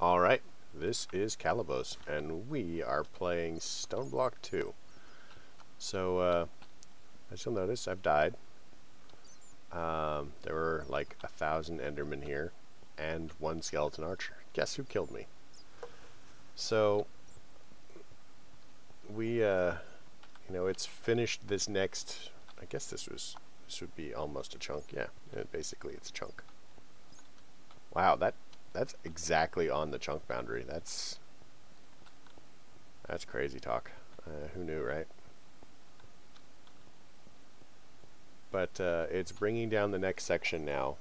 Alright, this is Calibos, and we are playing Stoneblock 2. So, as you'll notice, I've died. There were like 1,000 Endermen here, and one skeleton archer. Guess who killed me? So, we, it's finished this next, I guess this would be almost a chunk, yeah, basically it's a chunk. Wow, that's exactly on the chunk boundary. That's crazy talk. Who knew, right? But it's bringing down the next section now.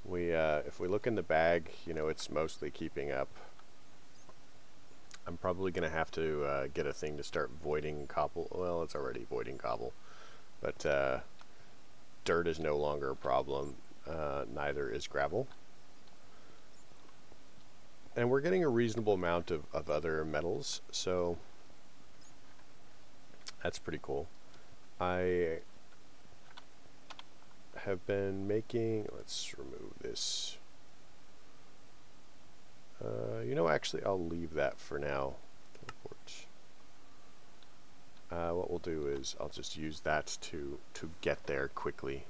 If we look in the bag, it's mostly keeping up. I'm probably going to have to get a thing to start voiding cobble. Well, it's already voiding cobble. But dirt is no longer a problem. Neither is gravel. And we're getting a reasonable amount of other metals, so that's pretty cool. I have been making, let's remove this. Actually I'll leave that for now. What we'll do is I'll just use that to get there quickly.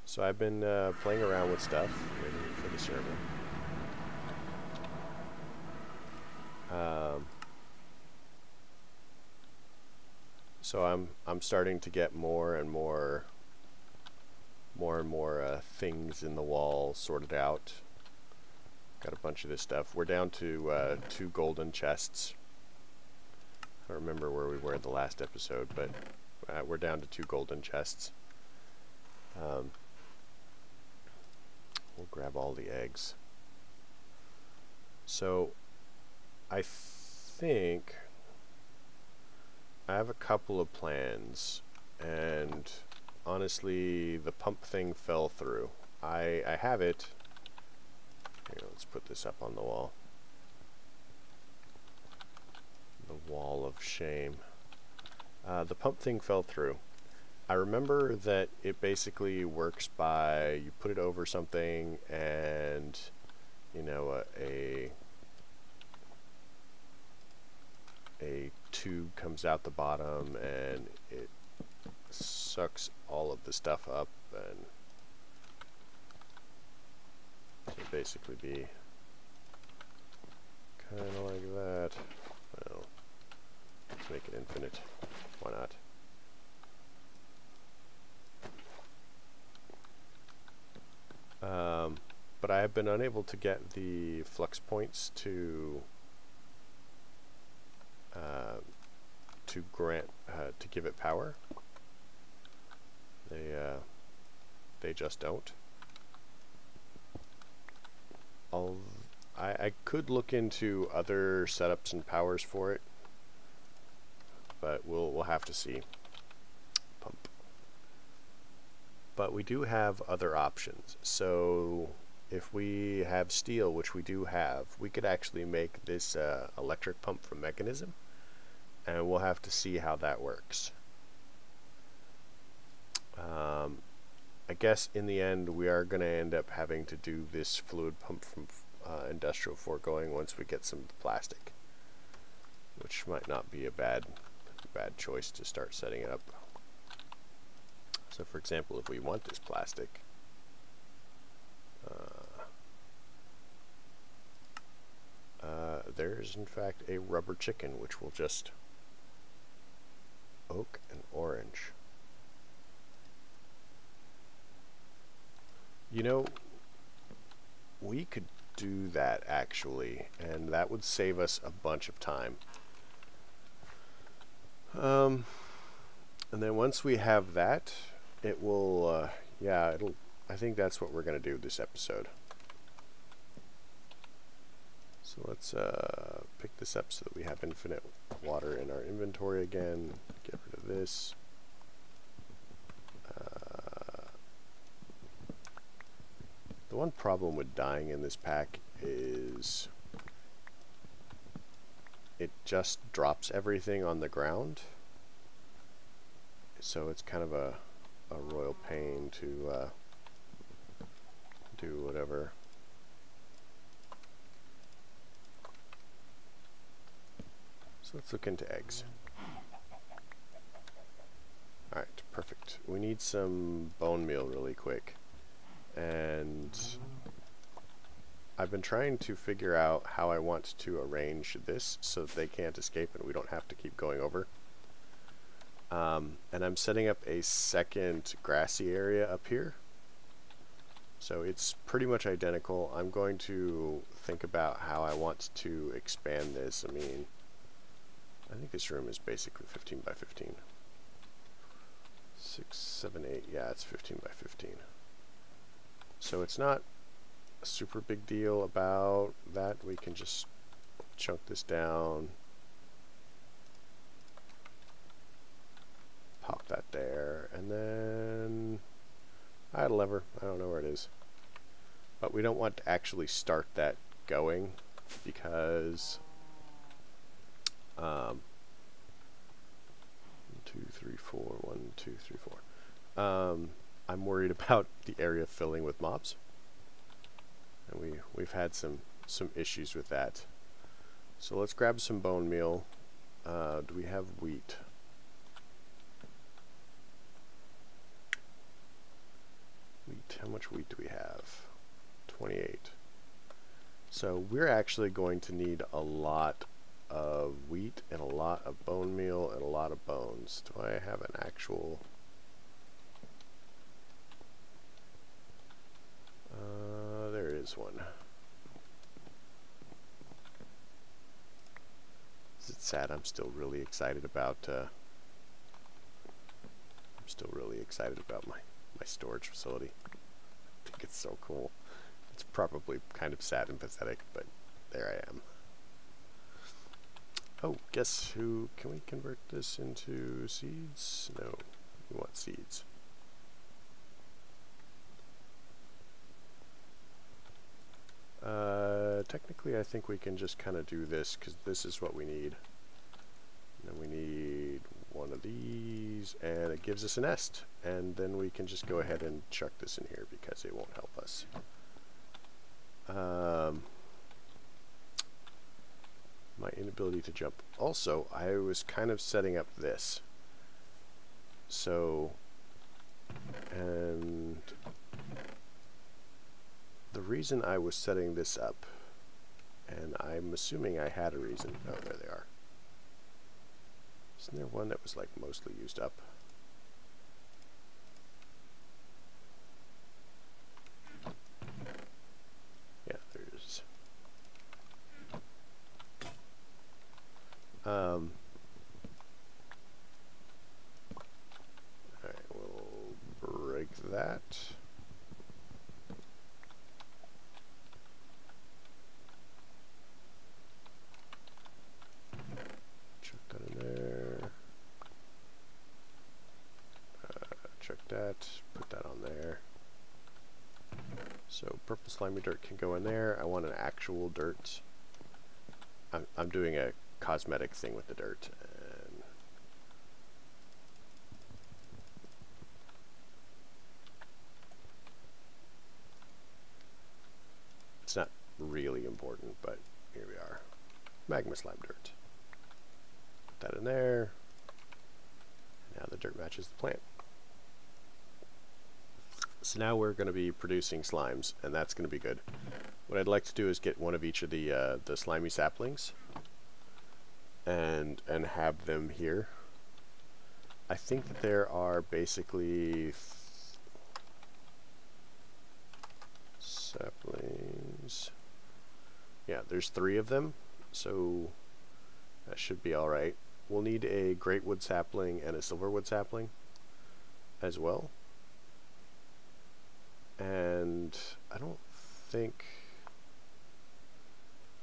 So I've been playing around with stuff, waiting for the server. So I'm starting to get more and more things in the wall sorted out. Got a bunch of this stuff. We're down to 2 golden chests. I don't remember where we were in the last episode, but we're down to 2 golden chests. We'll grab all the eggs. So I think I have a couple of plans, and honestly the pump thing fell through. I have it. Here, let's put this up on the wall. The wall of shame. The pump thing fell through. I remember that it basically works by you put it over something and a tube comes out the bottom and it sucks all of the stuff up, and to basically be kind of like that. Well, let's make it infinite. Why not? But I have been unable to get the flux points to give it power. They just don't. I could look into other setups and powers for it, but we'll have to see. Pump. But we do have other options. So if we have steel, which we do have, we could actually make this electric pump from mechanism, and we'll have to see how that works. I guess in the end we are going to end up having to do this fluid pump from industrial foregoing once we get some plastic, which might not be a bad choice to start setting it up. So for example, if we want this plastic, there is in fact a rubber chicken, which will just oak and orange. We could do that actually, and that would save us a bunch of time. And then once we have that, it will, I think that's what we're going to do this episode. So let's pick this up so that we have infinite water in our inventory again. Get rid of this. The one problem with dying in this pack is it just drops everything on the ground. So it's kind of a royal pain to do whatever. So let's look into eggs. Alright, perfect. We need some bone meal really quick. And I've been trying to figure out how I want to arrange this so that they can't escape and we don't have to keep going over. And I'm setting up a second grassy area up here. So it's pretty much identical. I'm going to think about how I want to expand this. I mean, I think this room is basically 15 by 15. 6, 7, 8, yeah, it's 15 by 15. So it's not a super big deal about that. We can just chunk this down. Pop that there, and then I had a lever. I don't know where it is. But we don't want to actually start that going because 1, 2, 3, 4, 1, 2, 3, 4. I'm worried about the area filling with mobs. And we've had some issues with that. So let's grab some bone meal. Do we have wheat? How much wheat do we have? 28. So we're actually going to need a lot of wheat and a lot of bone meal and a lot of bones. Do I have an actual... there is one. Is it sad? I'm still really excited about my storage facility. I think it's so cool. It's probably kind of sad and pathetic, but there I am. Oh, guess who? Can we convert this into seeds? No, we want seeds. Technically, I think we can just kind of do this because this is what we need. And then we need one of these, and it gives us a nest. And then we can just go ahead and chuck this in here because it won't help us. My inability to jump. Also, I was kind of setting up this. So, and the reason I was setting this up, and I'm assuming I had a reason. Oh, there they are. Isn't there one that was like mostly used up? Yeah, there is. Alright, we'll break that. Chuck that in there. Chuck that, put that on there. So purple slimy dirt can go in there. I want an actual dirt. I'm doing a cosmetic thing with the dirt. And it's not really important, but here we are. Magma slime dirt. Put that in there. Now the dirt matches the plant. So now we're going to be producing slimes, and that's going to be good. What I'd like to do is get one of each of the slimy saplings and have them here. I think that there are basically saplings. Yeah, there's 3 of them, so that should be alright. We'll need a great wood sapling and a silverwood sapling as well. And I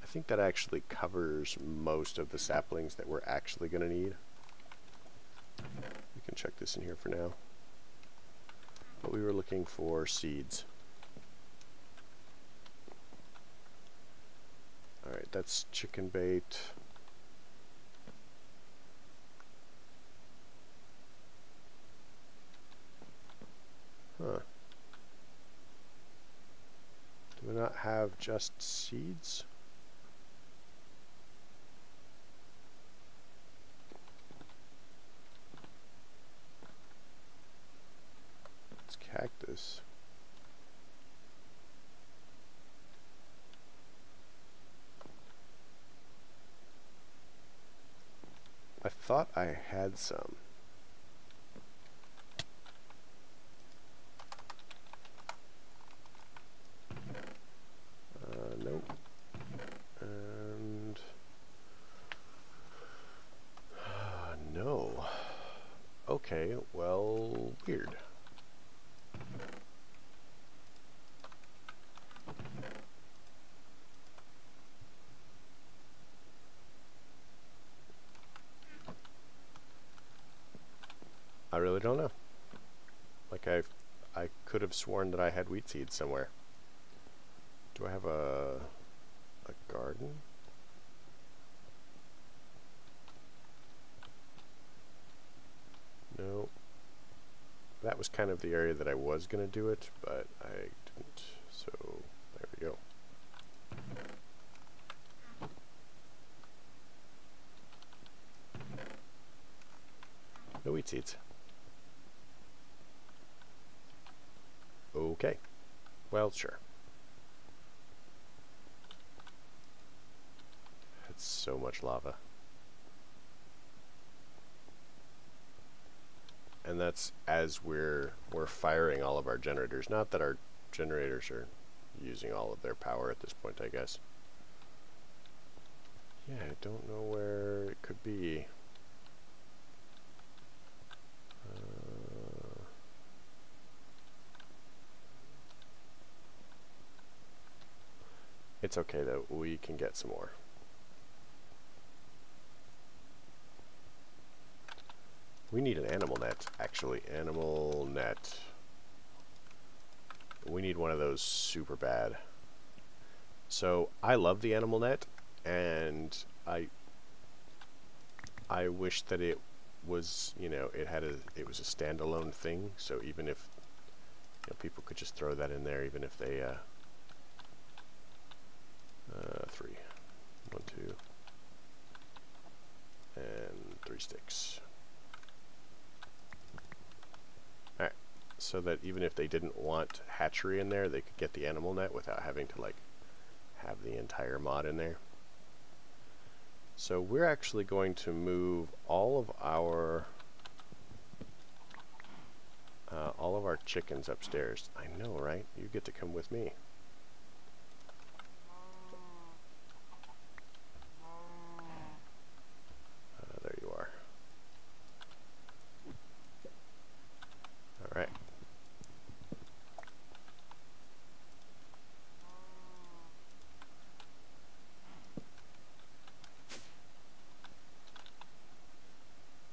think that actually covers most of the saplings that we're actually going to need. We can check this in here for now. But we were looking for seeds. Alright, that's chicken bait. Huh. Do we not have just seeds? cactus. I thought I had some. Nope. And no. Okay, well, weird. I really don't know. Like I could have sworn that I had wheat seeds somewhere. Do I have a garden? No. That was kind of the area that I was going to do it, but I didn't. So there we go. No wheat seeds. Okay. Well, sure. It's so much lava. And that's as we're firing all of our generators. Not that our generators are using all of their power at this point, I guess. Yeah, I don't know where it could be. It's okay though, we can get some more. We need an animal net, actually. Animal net. We need one of those super bad. So I love the animal net, and I wish that it was, you know, it was a standalone thing. So even if, you know, people could just throw that in there, even if they 3, 1, 2, and 3 sticks. Alright, so that even if they didn't want hatchery in there, they could get the animal net without having to like have the entire mod in there. So we're actually going to move all of our chickens upstairs. I know, right? You get to come with me. There you are. All right.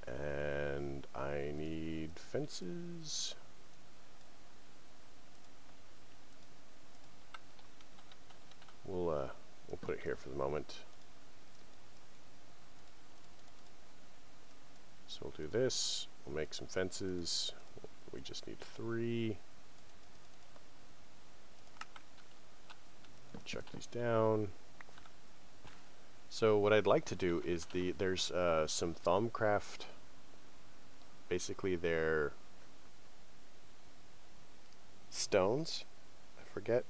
And I need fences. We'll put it here for the moment. So we'll do this. We'll make some fences. We just need 3. Chuck these down. So what I'd like to do is there's some Thaumcraft. Basically, they're stones. I forget.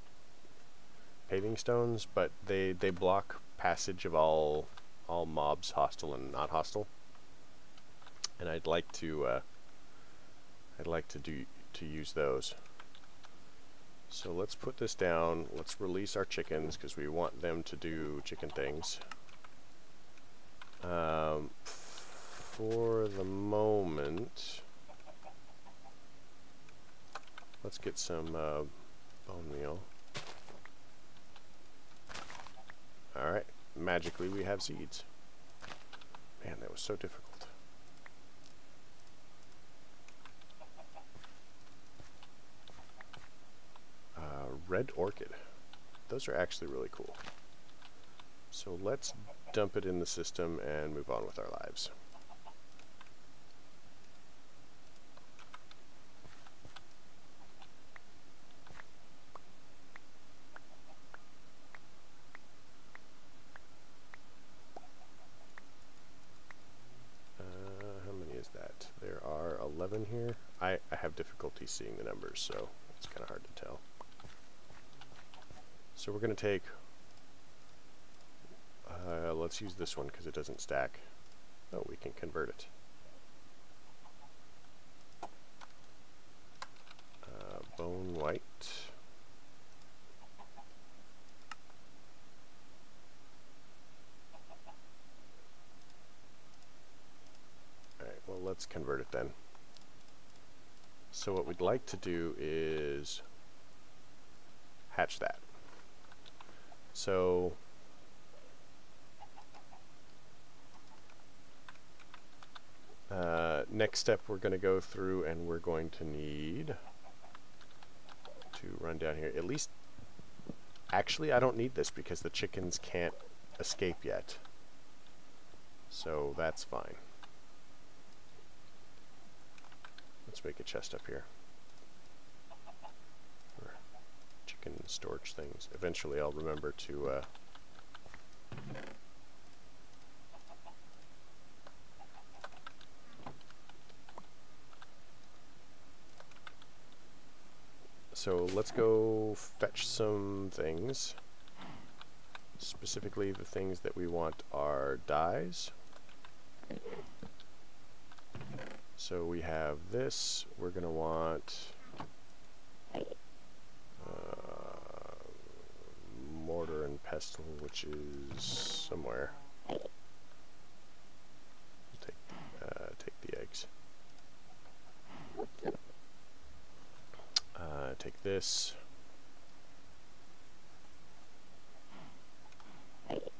Paving stones, but they block passage of all mobs, hostile and not hostile. And I'd like to use those. So let's put this down. Let's release our chickens because we want them to do chicken things. For the moment, let's get some bone meal. Alright, magically we have seeds. Man, that was so difficult. Red orchid. Those are actually really cool. So let's dump it in the system and move on with our lives. How many is that? There are 11 here? I have difficulty seeing the numbers, so it's kind of hard to tell. So we're going to take, let's use this one because it doesn't stack. Oh, we can convert it. Bone white. Alright, well, let's convert it then. So what we'd like to do is hatch that. So next step, we're going to go through and we're going to need to run down here. At least, actually, I don't need this because the chickens can't escape yet. So that's fine. Let's make a chest up here. For chicken storage things. Eventually I'll remember to so let's go fetch some things. Specifically, the things that we want are dyes. So we have this. We're going to want mortar and pestle, which is somewhere. We'll take the eggs. Take this. Alright,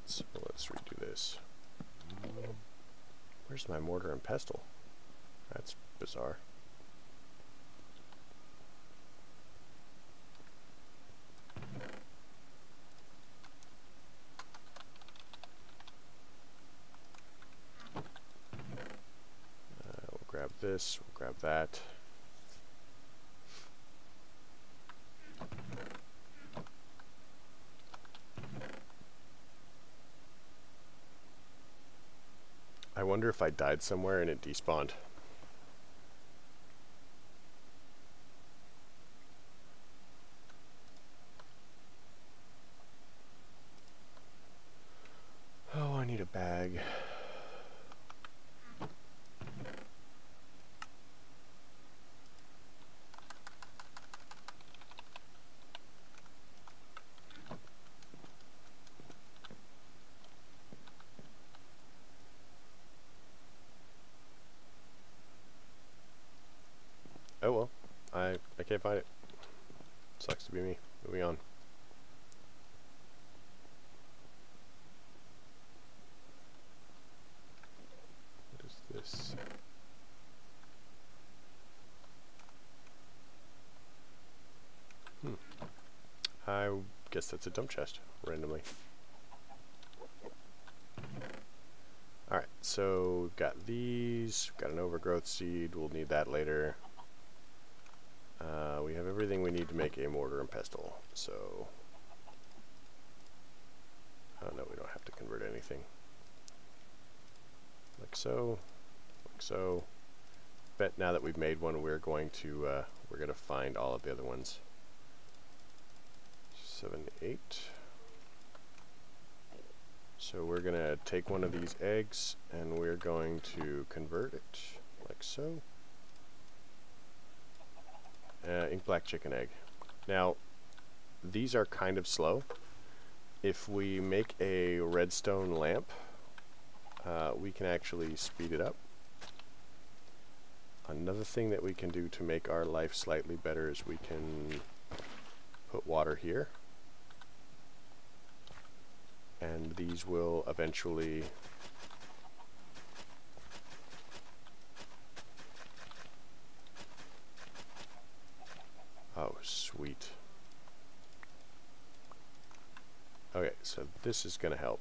so let's redo this. Where's my mortar and pestle? That's bizarre. We'll grab this, we'll grab that. I wonder if I died somewhere and it despawned. Oh, I need a bag. Oh well, I can't find it. Sucks to be me. Moving on. What is this? I guess that's a dump chest, randomly. Alright, so we've got these, we've got an overgrowth seed, we'll need that later. We have everything we need to make a mortar and pestle, so... Oh no, we don't have to convert anything. Like so, like so. Bet now that we've made one, we're going to find all of the other ones. 7, 8. So we're going to take one of these eggs and we're going to convert it like so. Ink black chicken egg. Now, these are kind of slow. If we make a redstone lamp, we can actually speed it up. Another thing that we can do to make our life slightly better is we can put water here. And these will eventually oh, sweet. Okay, so this is going to help.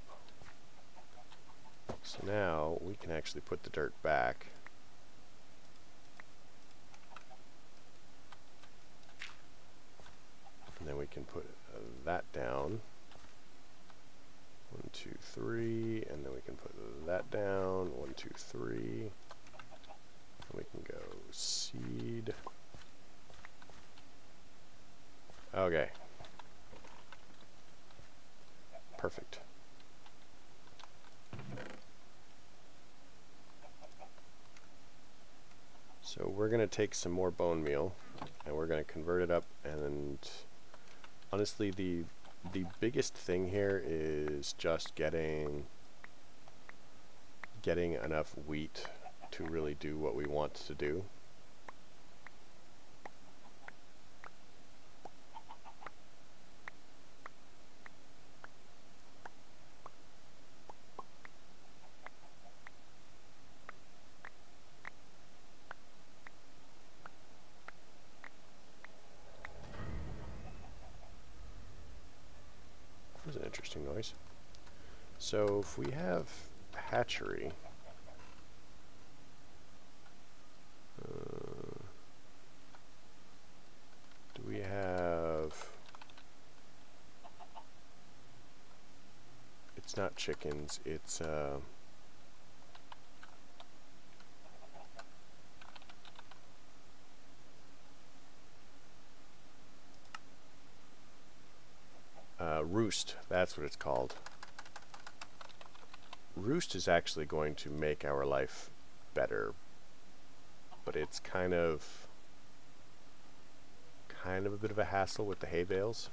So now we can actually put the dirt back. And then we can put that down 1, 2, 3, and then we can put that down. 1, 2, 3. And we can go seed. Okay. Perfect. So we're going to take some more bone meal and we're going to convert it up, and honestly the biggest thing here is just getting enough wheat to really do what we want to do. That was an interesting noise. So if we have hatchery, do we have, it's not chickens, it's roost, that's what it's called. Roost is actually going to make our life better, but it's kind of a bit of a hassle with the hay bales.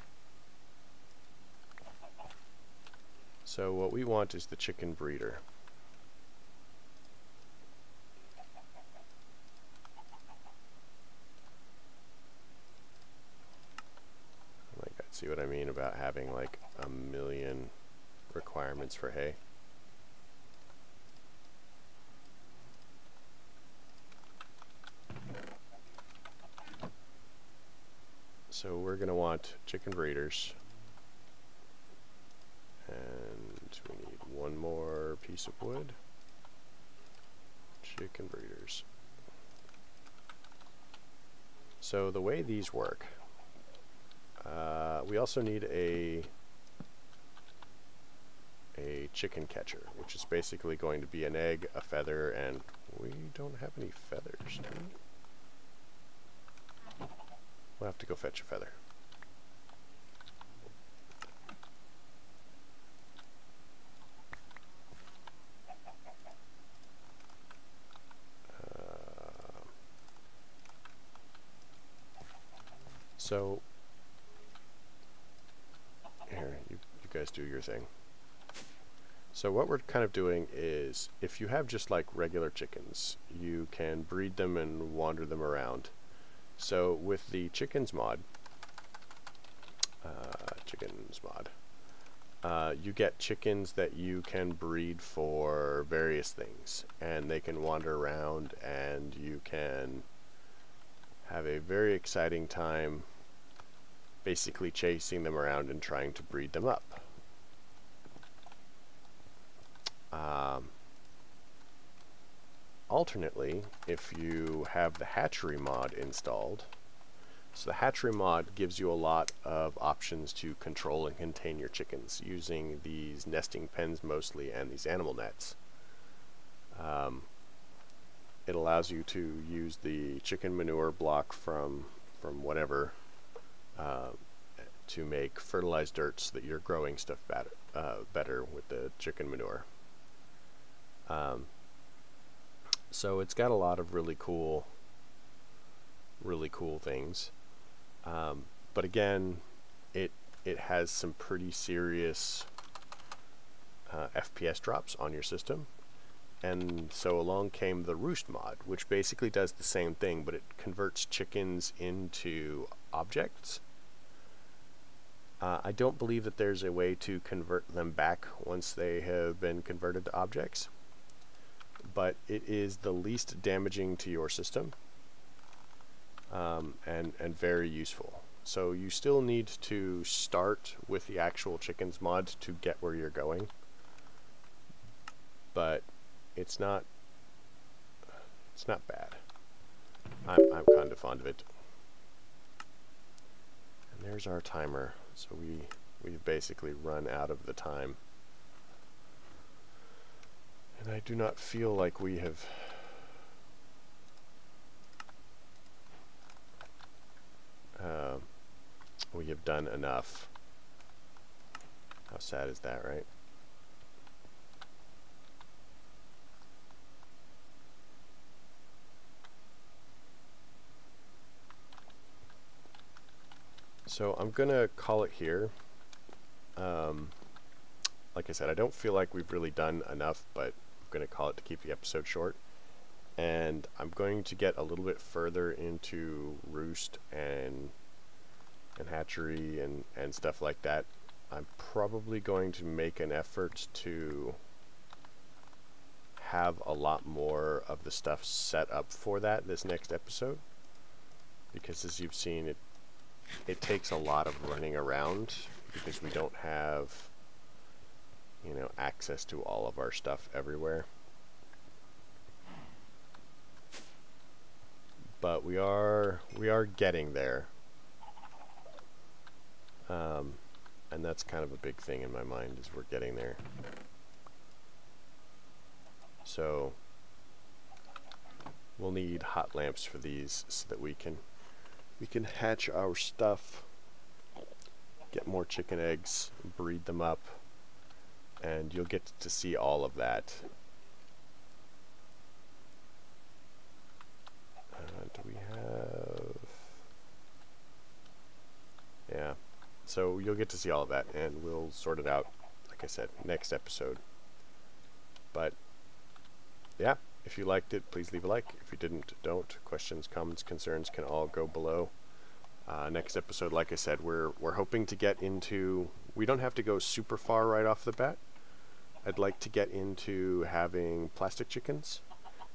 So what we want is the chicken breeder. Like, see what I mean about having like a million requirements for hay. So we're going to want chicken breeders, and we need one more piece of wood. Chicken breeders. So the way these work, we also need a chicken catcher, which is basically going to be an egg, a feather, and we don't have any feathers, do we? We'll have to go fetch a feather. So here, you guys do your thing. So what we're kind of doing is, if you have just like regular chickens, you can breed them and wander them around. So with the chickens mod, you get chickens that you can breed for various things, and they can wander around, and you can have a very exciting time basically chasing them around and trying to breed them up. Alternately, if you have the hatchery mod installed, so the hatchery mod gives you a lot of options to control and contain your chickens using these nesting pens mostly and these animal nets. It allows you to use the chicken manure block from whatever to make fertilized dirt so that you're growing stuff better with the chicken manure. So it's got a lot of really cool things. But again, it has some pretty serious FPS drops on your system. And so along came the Roost mod, which basically does the same thing, but it converts chickens into objects. I don't believe that there's a way to convert them back once they have been converted to objects, but it is the least damaging to your system, and very useful. So you still need to start with the actual chickens mod to get where you're going, but it's not bad. I'm kind of fond of it. And there's our timer. So we've basically run out of the time. And I do not feel like we have done enough. How sad is that, right? So I'm gonna call it here. Like I said, I don't feel like we've really done enough, but I'm gonna call it to keep the episode short. And I'm going to get a little bit further into roost and hatchery and stuff like that. I'm probably going to make an effort to have a lot more of the stuff set up for that this next episode, because as you've seen, it takes a lot of running around because we don't have, you know, access to all of our stuff everywhere. But we are getting there. And that's kind of a big thing in my mind, is we're getting there. So we'll need hot lamps for these so that we can hatch our stuff, get more chicken eggs, breed them up, and you'll get to see all of that. Do we have... Yeah. So you'll get to see all of that, and we'll sort it out, like I said, next episode. But, yeah, if you liked it, please leave a like. If you didn't, don't. Questions, comments, concerns can all go below. Next episode, like I said, we're hoping to get into... We don't have to go super far right off the bat. I'd like to get into having plastic chickens,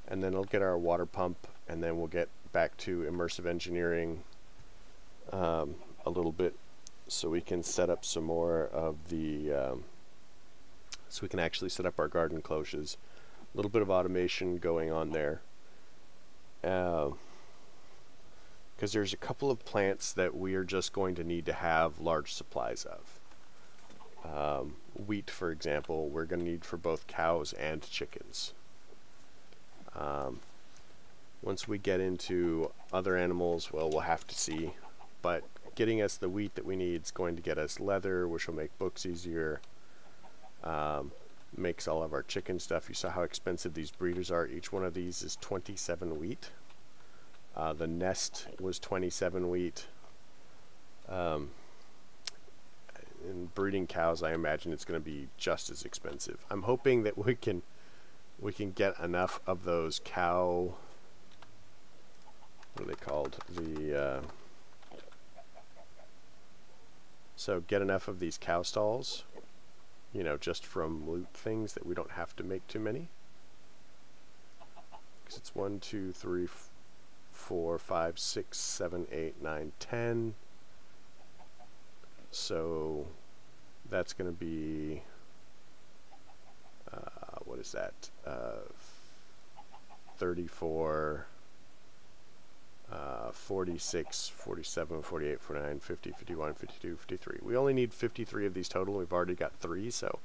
and then I'll get our water pump, and then we'll get back to immersive engineering a little bit, so we can set up some more of the... so we can actually set up our garden cloches. A little bit of automation going on there. Because there's a couple of plants that we are just going to need to have large supplies of. Wheat, for example, we're going to need for both cows and chickens. Once we get into other animals, well, we'll have to see. But getting us the wheat that we need is going to get us leather, which will make books easier. Makes all of our chicken stuff. You saw how expensive these breeders are. Each one of these is 27 wheat. The nest was 27 wheat. In breeding cows, I imagine it's going to be just as expensive. I'm hoping that we can get enough of those cow... What are they called? So get enough of these cow stalls, you know, just from loot things, that we don't have to make too many. Because it's 1, 2, 3, 4, 5, 6, 7, 8, 9, 10. So that's going to be, what is that? 34, 46, 47, 48, 49, 50, 51, 52, 53. We only need 53 of these total. We've already got 3, so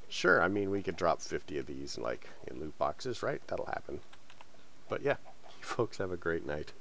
sure, I mean, we could drop 50 of these in loot boxes, right? That'll happen. But yeah, you folks have a great night.